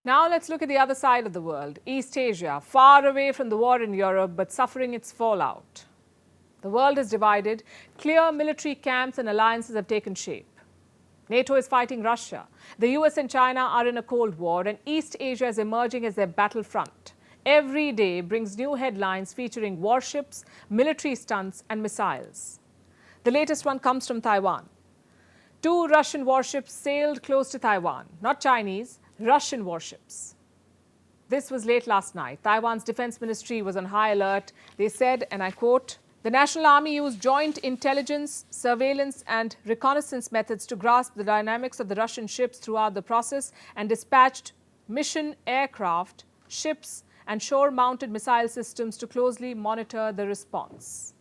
Now let's look at the other side of the world, East Asia, far away from the war in Europe but suffering its fallout. The world is divided. Clear military camps and alliances have taken shape. NATO is fighting Russia. The US and China are in a Cold War, and East Asia is emerging as their battlefront. Every day brings new headlines featuring warships, military stunts, and missiles. The latest one comes from Taiwan. 2 Russian warships sailed close to Taiwan, not Chinese, Russian warships. This was late last night. Taiwan's defense ministry was on high alert. They said, and I quote, "The National Army used joint intelligence, surveillance and reconnaissance methods to grasp the dynamics of the Russian ships throughout the process and dispatched mission aircraft, ships and shore-mounted missile systems to closely monitor the response."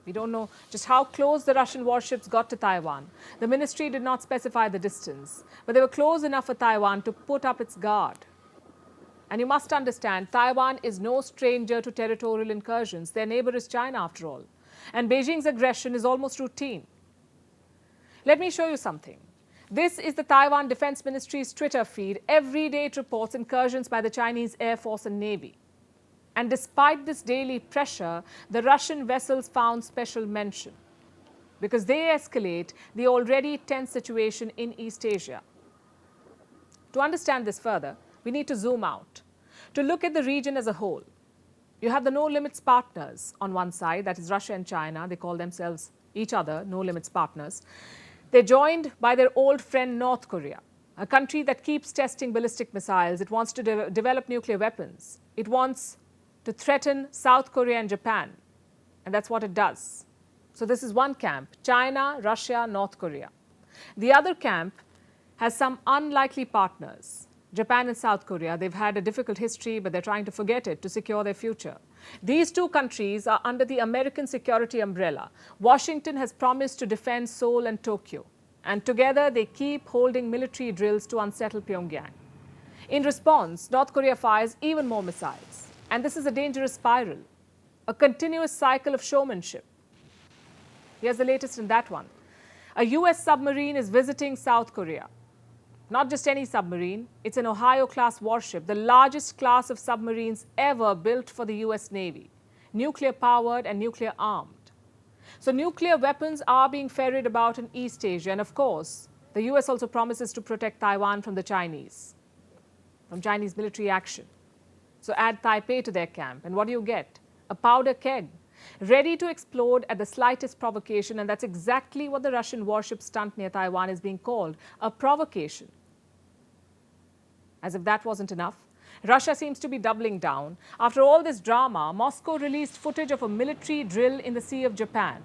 We don't know just how close the Russian warships got to Taiwan. The ministry did not specify the distance, but they were close enough for Taiwan to put up its guard. And you must understand, Taiwan is no stranger to territorial incursions. Their neighbor is China, after all. And Beijing's aggression is almost routine. Let me show you something. This is the Taiwan Defense Ministry's Twitter feed. Every day it reports incursions by the Chinese Air Force and Navy. And despite this daily pressure, the Russian vessels found special mention because they escalate the already tense situation in East Asia. To understand this further, we need to zoom out, to look at the region as a whole. You have the no-limits partners on one side, that is Russia and China. They call themselves each other no-limits partners. They're joined by their old friend North Korea, a country that keeps testing ballistic missiles. It wants to develop nuclear weapons. It wants to threaten South Korea and Japan, and that's what it does. So this is one camp, China, Russia, North Korea. The other camp has some unlikely partners, Japan and South Korea. They've had a difficult history, but they're trying to forget it to secure their future. These 2 countries are under the American security umbrella. Washington has promised to defend Seoul and Tokyo, and together they keep holding military drills to unsettle Pyongyang. In response, North Korea fires even more missiles. And this is a dangerous spiral, a continuous cycle of showmanship. Here's the latest in that one. A US submarine is visiting South Korea. Not just any submarine, it's an Ohio-class warship, the largest class of submarines ever built for the US Navy, nuclear-powered and nuclear-armed. So nuclear weapons are being ferried about in East Asia, and of course, the US also promises to protect Taiwan from the Chinese, from Chinese military action. So add Taipei to their camp, and what do you get? A powder keg, ready to explode at the slightest provocation, and that's exactly what the Russian warship stunt near Taiwan is being called, a provocation. As if that wasn't enough, Russia seems to be doubling down. After all this drama, Moscow released footage of a military drill in the Sea of Japan.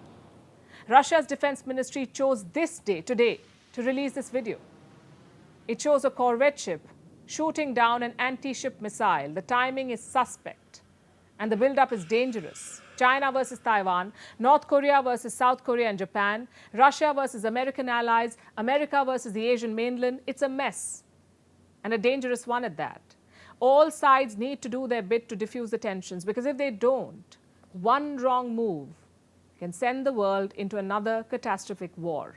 Russia's defense ministry chose this day, today, to release this video. It shows a corvette ship shooting down an anti-ship missile. The timing is suspect, and the build-up is dangerous. China versus Taiwan, North Korea versus South Korea and Japan, Russia versus American allies, America versus the Asian mainland. It's a mess, and a dangerous one at that. All sides need to do their bit to diffuse the tensions, because if they don't, one wrong move can send the world into another catastrophic war.